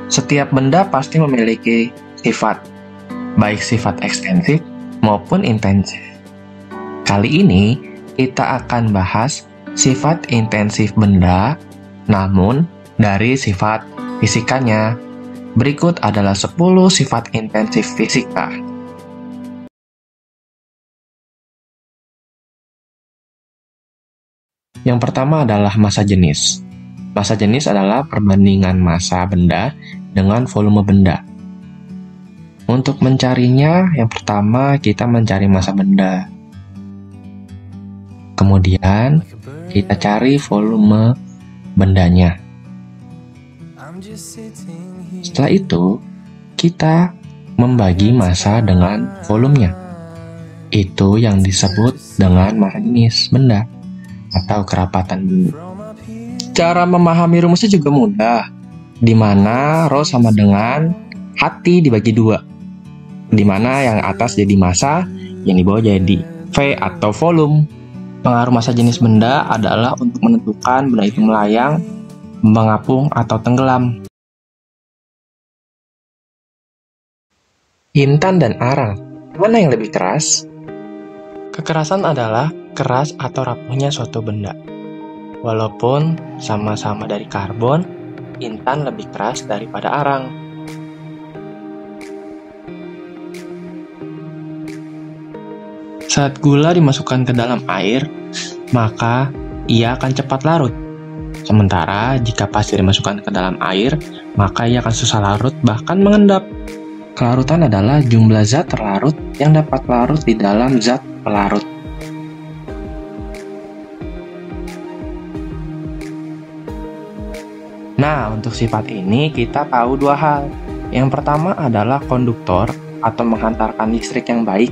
Setiap benda pasti memiliki sifat, baik sifat ekstensif maupun intensif. Kali ini kita akan bahas sifat intensif benda, namun dari sifat fisikanya. Berikut adalah 10 sifat intensif fisika. Yang pertama adalah massa jenis. Massa jenis adalah perbandingan massa benda dengan volume benda. Untuk mencarinya, yang pertama kita mencari massa benda. Kemudian, kita cari volume bendanya. Setelah itu, kita membagi massa dengan volumenya. Itu yang disebut dengan massa jenis benda atau kerapatan benda. Cara memahami rumusnya juga mudah, di mana rho sama dengan hati dibagi 2, di mana yang atas jadi massa, yang di bawah jadi V atau volume. Pengaruh massa jenis benda adalah untuk menentukan benda itu melayang, mengapung, atau tenggelam. Intan dan arang, mana yang lebih keras? Kekerasan adalah keras atau rapuhnya suatu benda. Walaupun sama-sama dari karbon, intan lebih keras daripada arang. Saat gula dimasukkan ke dalam air, maka ia akan cepat larut. Sementara jika pasir dimasukkan ke dalam air, maka ia akan susah larut bahkan mengendap. Kelarutan adalah jumlah zat terlarut yang dapat larut di dalam zat pelarut. Nah, untuk sifat ini kita tahu 2 hal. Yang pertama adalah konduktor atau menghantarkan listrik yang baik.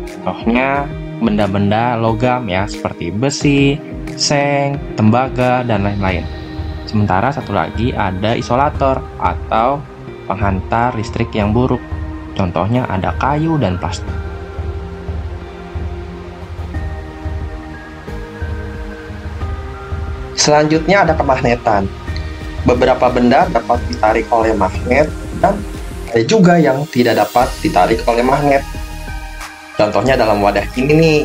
Contohnya benda-benda logam ya, seperti besi, seng, tembaga, dan lain-lain. Sementara satu lagi ada isolator atau penghantar listrik yang buruk. Contohnya ada kayu dan plastik. Selanjutnya ada kemagnetan. Beberapa benda dapat ditarik oleh magnet dan ada juga yang tidak dapat ditarik oleh magnet. Contohnya dalam wadah ini nih,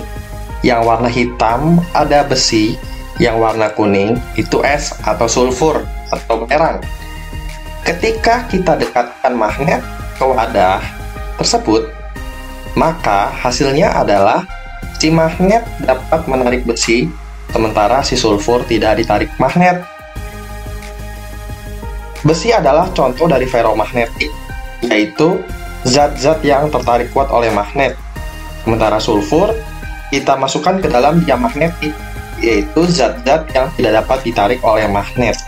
yang warna hitam ada besi, yang warna kuning itu es atau sulfur atau perang. Ketika kita dekatkan magnet ke wadah tersebut, maka hasilnya adalah si magnet dapat menarik besi, sementara si sulfur tidak ditarik magnet. Besi adalah contoh dari ferromagnetik, yaitu zat-zat yang tertarik kuat oleh magnet. Sementara sulfur kita masukkan ke dalam diamagnetik, yaitu zat-zat yang tidak dapat ditarik oleh magnet.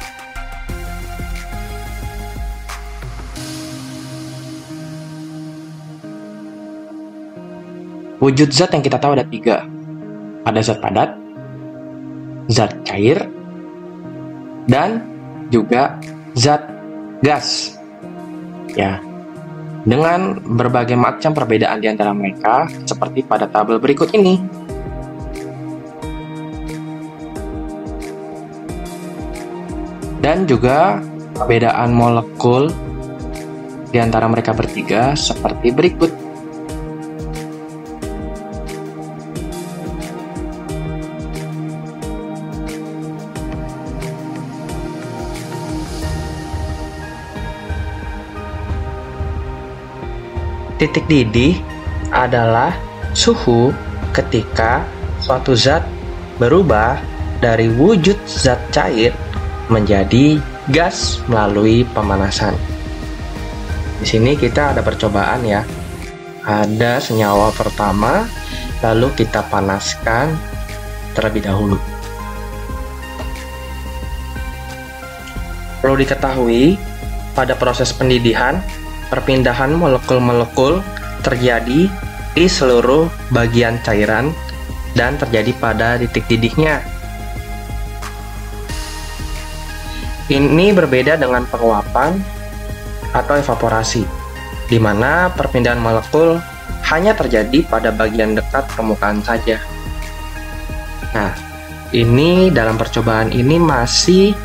Wujud zat yang kita tahu ada 3. Ada zat padat, zat cair, dan juga zat gas. Ya, dengan berbagai macam perbedaan di antara mereka, seperti pada tabel berikut ini. Dan juga perbedaan molekul di antara mereka bertiga seperti berikut. Titik didih adalah suhu ketika suatu zat berubah dari wujud zat cair menjadi gas melalui pemanasan. Di sini kita ada percobaan ya. Ada senyawa pertama, lalu kita panaskan terlebih dahulu. Perlu diketahui, pada proses pendidihan, perpindahan molekul-molekul terjadi di seluruh bagian cairan dan terjadi pada titik didihnya. Ini berbeda dengan penguapan atau evaporasi, di mana perpindahan molekul hanya terjadi pada bagian dekat permukaan saja. Nah, ini dalam percobaan ini masih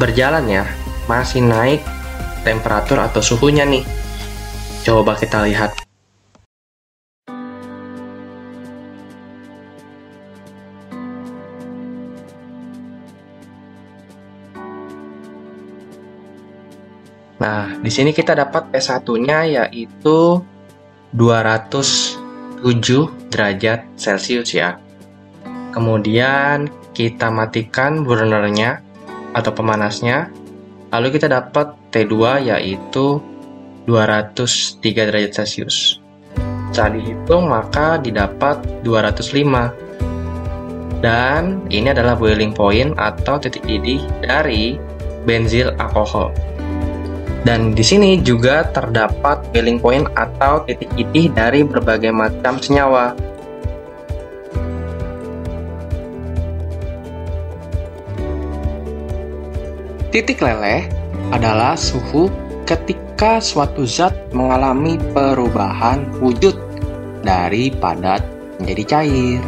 berjalan ya, masih naik temperatur atau suhunya nih. Coba kita lihat. Nah, di sini kita dapat P1-nya yaitu 207 derajat Celcius ya. Kemudian kita matikan burnernya atau pemanasnya. Lalu kita dapat T2 yaitu 203 derajat Celcius. Saat dihitung maka didapat 205. Dan ini adalah boiling point atau titik didih dari benzil alkohol. Dan di sini juga terdapat boiling point atau titik didih dari berbagai macam senyawa. Titik leleh adalah suhu ketika suatu zat mengalami perubahan wujud dari padat menjadi cair.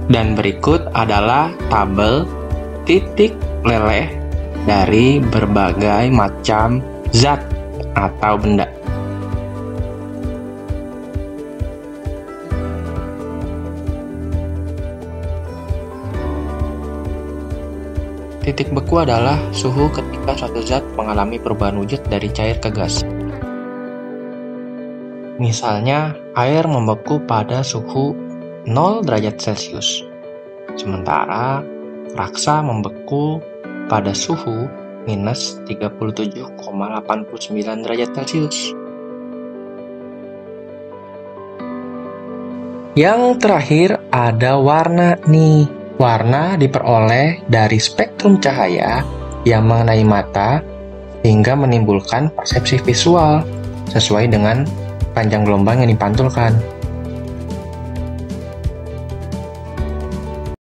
Dan berikut adalah tabel titik leleh dari berbagai macam zat atau benda. Titik beku adalah suhu ketika suatu zat mengalami perubahan wujud dari cair ke gas. Misalnya, air membeku pada suhu 0 derajat Celcius, sementara raksa membeku pada suhu minus 37,89 derajat Celcius. Yang terakhir ada warna nih. Warna diperoleh dari spektrum cahaya yang mengenai mata hingga menimbulkan persepsi visual sesuai dengan panjang gelombang yang dipantulkan.